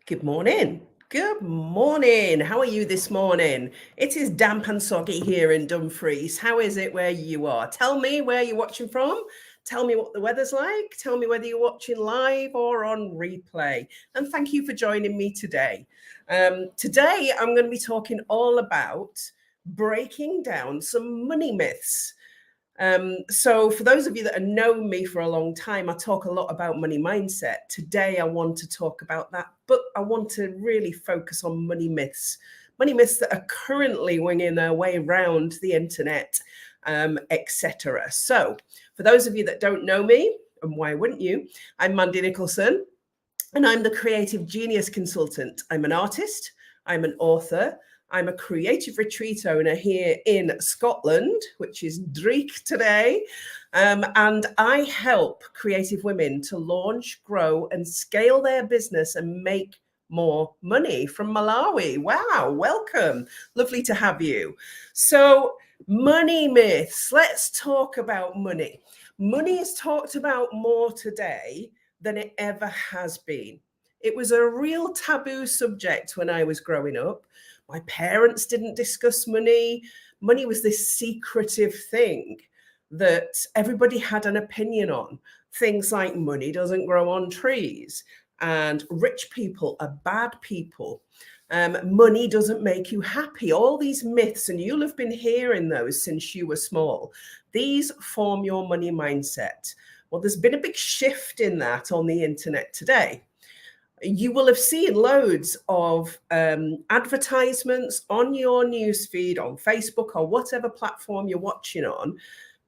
Good morning. Good morning. How are you this morning? It is damp and soggy here in Dumfries. How is it where you are? Tell me where you're watching from. Tell me what the weather's like. Tell me whether you're watching live or on replay. And thank you for joining me today. Today, I'm going to be talking all about breaking down some money myths. So for those of you that have known me for a long time, I talk a lot about money mindset. Today, I want to talk about that, but I want to really focus on money myths that are currently winging their way around the internet, etc. So for those of you that don't know me, and why wouldn't you, I'm Mandy Nicholson, and I'm the Creative Genius Consultant. I'm an artist, I'm an author, I'm a creative retreat owner here in Scotland, which is Drake today. And I help creative women to launch, grow, and scale their business and make more money from Malawi. Wow, welcome. Lovely to have you. So, money myths. Let's talk about money. Money is talked about more today than it ever has been. It was a real taboo subject when I was growing up. My parents didn't discuss money. Money was this secretive thing that everybody had an opinion on. Things like money doesn't grow on trees, and rich people are bad people. Money doesn't make you happy. All these myths, and you'll have been hearing those since you were small. These form your money mindset. Well, there's been a big shift in that on the internet today. You will have seen loads of advertisements on your newsfeed, on Facebook or whatever platform you're watching on,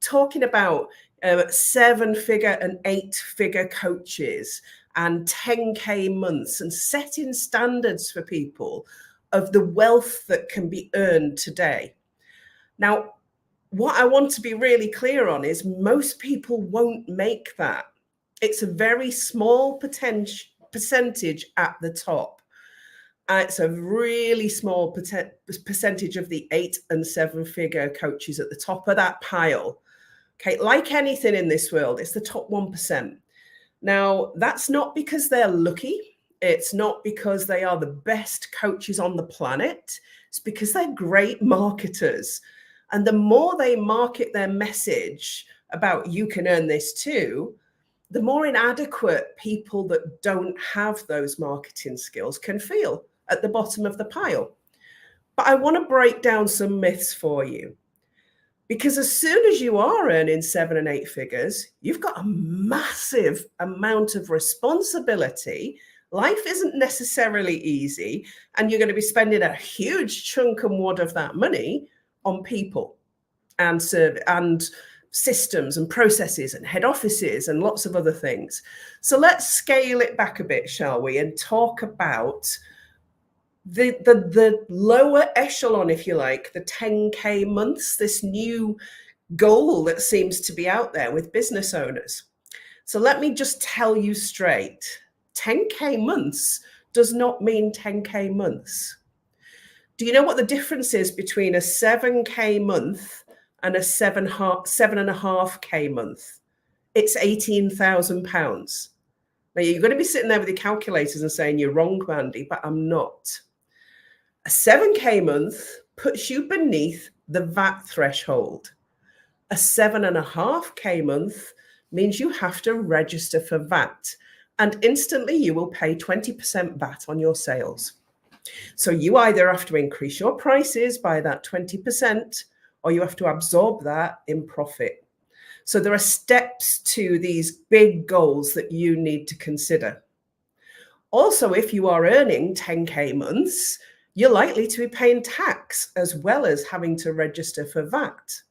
talking about 7-figure and 8-figure coaches and 10K months, and setting standards for people of the wealth that can be earned today. Now, what I want to be really clear on is most people won't make that. It's a very small percentage at the top. It's a really small percentage of the 8 and 7-figure coaches at the top of that pile. Okay, like anything in this world, it's the top 1%. Now, that's not because they're lucky. It's not because they are the best coaches on the planet. It's because they're great marketers. And the more they market their message about you can earn this too, the more inadequate people that don't have those marketing skills can feel at the bottom of the pile. But I want to break down some myths for you. Because as soon as you are earning 7 and 8 figures, you've got a massive amount of responsibility. Life isn't necessarily easy, and you're going to be spending a huge chunk and wad of that money on people and systems and processes and head offices and lots of other things. So let's scale it back a bit, shall we, and talk about the lower echelon, if you like, the 10K months, this new goal that seems to be out there with business owners. So let me just tell you straight, 10K months does not mean 10K months. Do you know what the difference is between a 7K month and a 7.5K month? It's £18,000. Now, you're going to be sitting there with your calculators and saying you're wrong, Mandy, but I'm not. A 7K month puts you beneath the VAT threshold. A 7.5K month means you have to register for VAT, and instantly you will pay 20% VAT on your sales. So you either have to increase your prices by that 20%, or you have to absorb that in profit. So there are steps to these big goals that you need to consider. Also, if you are earning 10K months, you're likely to be paying tax as well as having to register for VAT.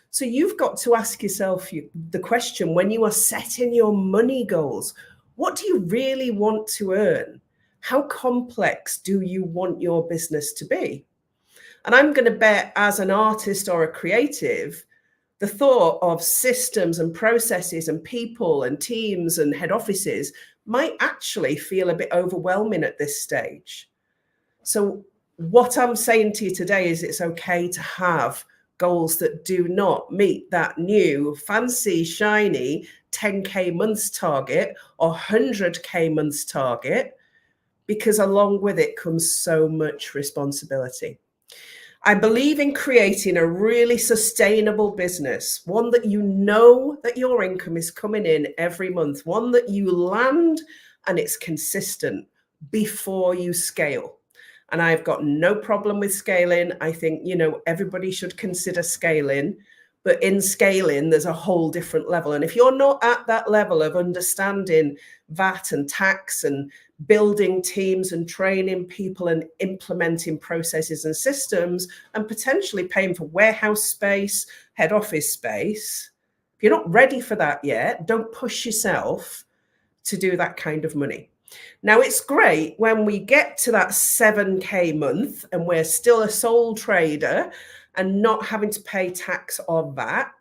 So you've got to ask yourself the question, when you are setting your money goals, what do you really want to earn? How complex do you want your business to be? And I'm going to bet, as an artist or a creative, the thought of systems and processes and people and teams and head offices might actually feel a bit overwhelming at this stage. So what I'm saying to you today is it's okay to have goals that do not meet that new fancy, shiny 10K months target or 100K months target. because along with it comes so much responsibility. I believe in creating a really sustainable business, one that you know that your income is coming in every month, one that you land and it's consistent before you scale. And I've got no problem with scaling. I think, everybody should consider scaling, but in scaling, there's a whole different level. And if you're not at that level of understanding VAT and tax and building teams and training people and implementing processes and systems and potentially paying for warehouse space, head office space, if you're not ready for that yet, don't push yourself to do that kind of money. Now, it's great when we get to that 7K month and we're still a sole trader and not having to pay tax or VAT,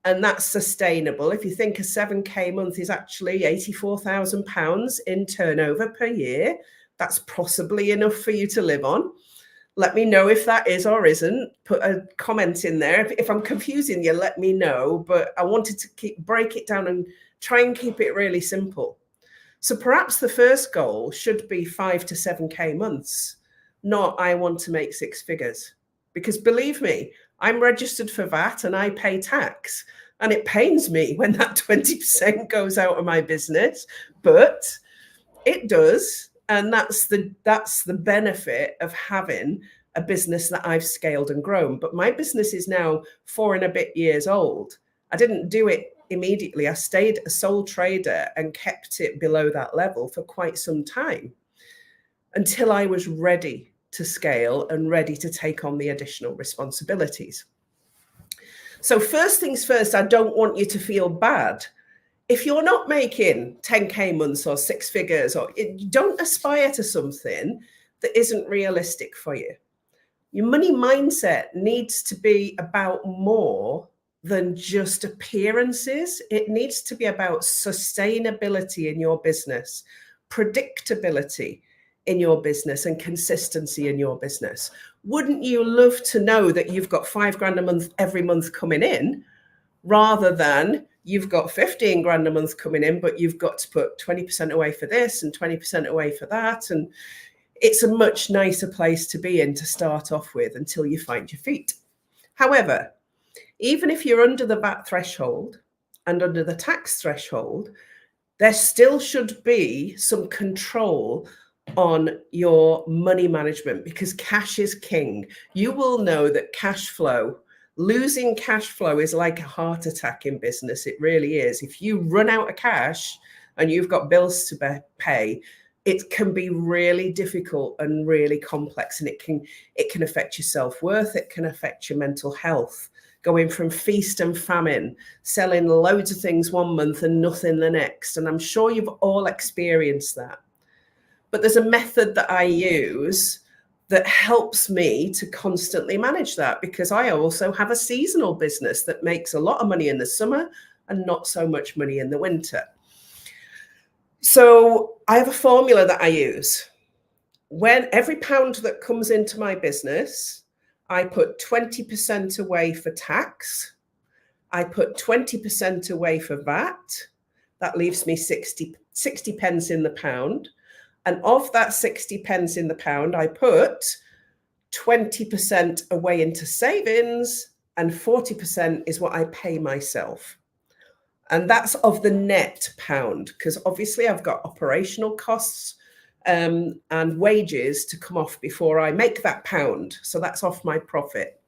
and that's sustainable. If you think a 7K month is actually £84,000 in turnover per year, that's possibly enough for you to live on. Let me know if that is or isn't. Put a comment in there. If I'm confusing you, let me know. But I wanted to break it down and try and keep it really simple. So perhaps the first goal should be 5 to 7K months, not I want to make 6 figures. Because believe me, I'm registered for VAT and I pay tax. And it pains me when that 20% goes out of my business, but it does. And that's the benefit of having a business that I've scaled and grown. But my business is now 4 and a bit years old. I didn't do it immediately. I stayed a sole trader and kept it below that level for quite some time until I was ready to scale and ready to take on the additional responsibilities. So first things first, I don't want you to feel bad. If you're not making 10K months or 6 figures, or don't aspire to something that isn't realistic for you. Your money mindset needs to be about more than just appearances. It needs to be about sustainability in your business, predictability in your business, and consistency in your business. Wouldn't you love to know that you've got £5,000 a month every month coming in, rather than you've got 15 grand a month coming in, but you've got to put 20% away for this and 20% away for that? And it's a much nicer place to be in to start off with until you find your feet. However, even if you're under the VAT threshold and under the tax threshold, there still should be some control on your money management, because cash is king. You will know that cash flow, losing cash flow, is like a heart attack in business. It really is. If you run out of cash and you've got bills to pay, it can be really difficult and really complex, and it can affect your self-worth. It can affect your mental health. Going from feast and famine, selling loads of things one month and nothing the next. And I'm sure you've all experienced that. But there's a method that I use that helps me to constantly manage that, because I also have a seasonal business that makes a lot of money in the summer and not so much money in the winter. So I have a formula that I use. When every pound that comes into my business, I put 20% away for tax. I put 20% away for VAT. That leaves me 60 pence in the pound. And of that 60 pence in the pound, I put 20% away into savings, and 40% is what I pay myself. And that's of the net pound, because obviously I've got operational costs and wages to come off before I make that pound. So that's off my profit.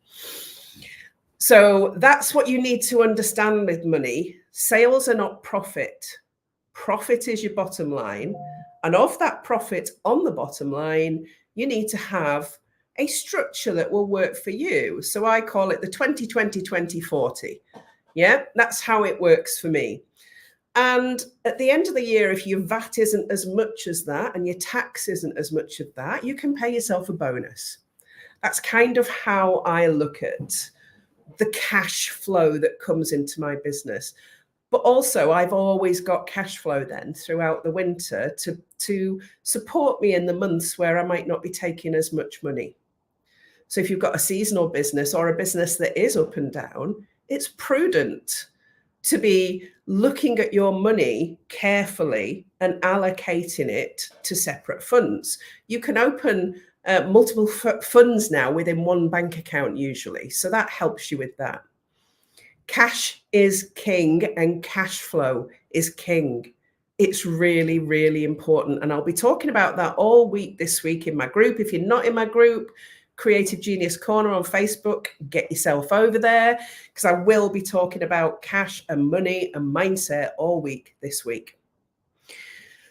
So that's what you need to understand with money. Sales are not profit. Profit is your bottom line. And of that profit on the bottom line, you need to have a structure that will work for you. So I call it the 20-20-20-40. Yeah, that's how it works for me. And at the end of the year, if your VAT isn't as much as that and your tax isn't as much of that, you can pay yourself a bonus. That's kind of how I look at the cash flow that comes into my business. But also, I've always got cash flow then throughout the winter to support me in the months where I might not be taking as much money. So if you've got a seasonal business or a business that is up and down, it's prudent to be looking at your money carefully and allocating it to separate funds. You can open multiple funds now within one bank account usually, so that helps you with that. Cash is king and cash flow is king. It's really, really important. And I'll be talking about that all week this week in my group. If you're not in my group, Creative Genius Corner on Facebook, get yourself over there, because I will be talking about cash and money and mindset all week this week.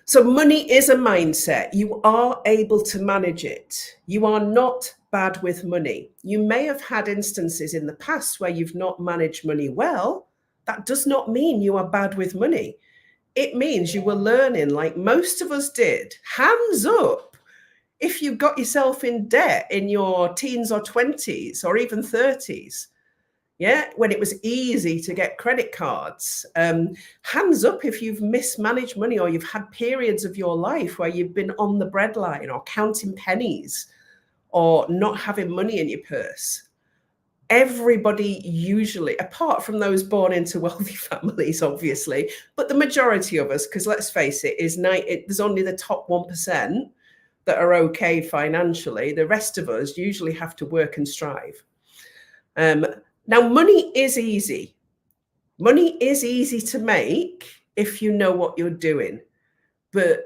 So money is a mindset. You are able to manage it. You are not bad with money. You may have had instances in the past where you've not managed money well. That does not mean you are bad with money. It means you were learning, like most of us did. Hands up if you got yourself in debt in your teens or 20s or even 30s. Yeah, when it was easy to get credit cards. Hands up if you've mismanaged money or you've had periods of your life where you've been on the breadline or counting pennies or not having money in your purse. Everybody usually, apart from those born into wealthy families, obviously, but the majority of us, because let's face it, there's only the top 1% that are okay financially. The rest of us usually have to work and strive. Now, money is easy. Money is easy to make if you know what you're doing, but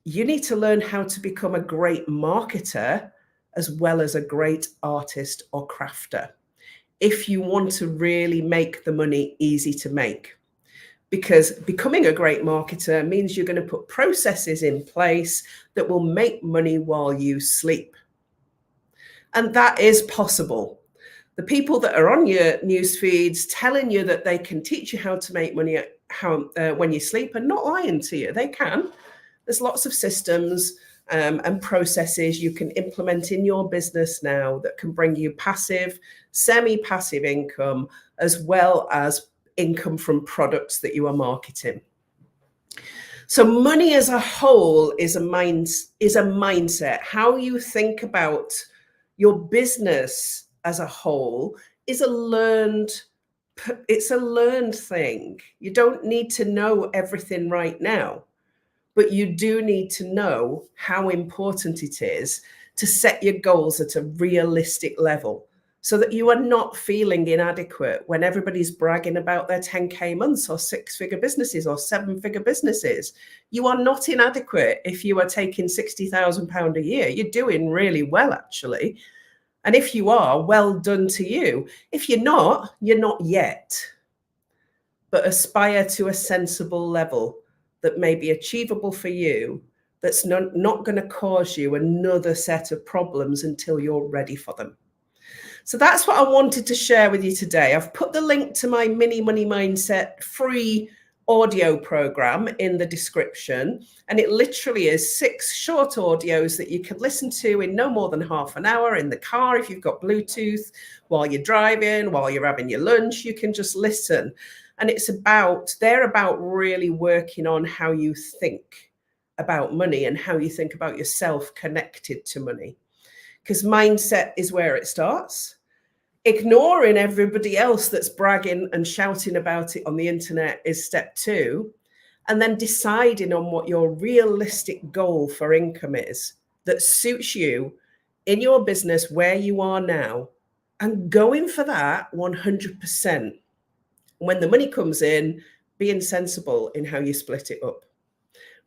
you need to learn how to become a great marketer as well as a great artist or crafter if you want to really make the money easy to make. Because becoming a great marketer means you're going to put processes in place that will make money while you sleep. And that is possible. The people that are on your news feeds telling you that they can teach you how to make money when you sleep are not lying to you. They can. There's lots of systems and processes you can implement in your business now that can bring you passive, semi-passive income, as well as income from products that you are marketing. So money as a whole is a mindset. How you think about your business as a whole is it's a learned thing. You don't need to know everything right now, but you do need to know how important it is to set your goals at a realistic level so that you are not feeling inadequate when everybody's bragging about their 10K months or 6-figure businesses or 7-figure businesses. You are not inadequate if you are taking £60,000 a year. You're doing really well, actually. And if you are, well done to you. If you're not yet. But aspire to a sensible level that may be achievable for you, that's not going to cause you another set of problems until you're ready for them. So that's what I wanted to share with you today. I've put the link to my Mini Money Mindset free audio program in the description, and it literally is 6 short audios that you can listen to in no more than half an hour in the car. If you've got Bluetooth, while you're driving, while you're having your lunch, you can just listen. And they're about really working on how you think about money and how you think about yourself connected to money, because mindset is where it starts. Ignoring everybody else that's bragging and shouting about it on the internet is step 2. And then deciding on what your realistic goal for income is that suits you in your business where you are now, and going for that 100%. When the money comes in, being sensible in how you split it up.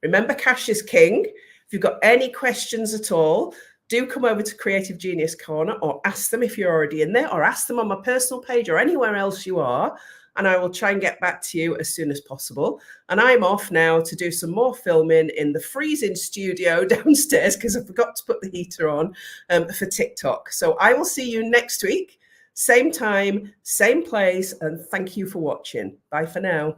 Remember, cash is king. If you've got any questions at all, do come over to Creative Genius Corner, or ask them if you're already in there, or ask them on my personal page or anywhere else you are, and I will try and get back to you as soon as possible. And I'm off now to do some more filming in the freezing studio downstairs because I forgot to put the heater on for TikTok. So I will see you next week, same time, same place, and thank you for watching. Bye for now.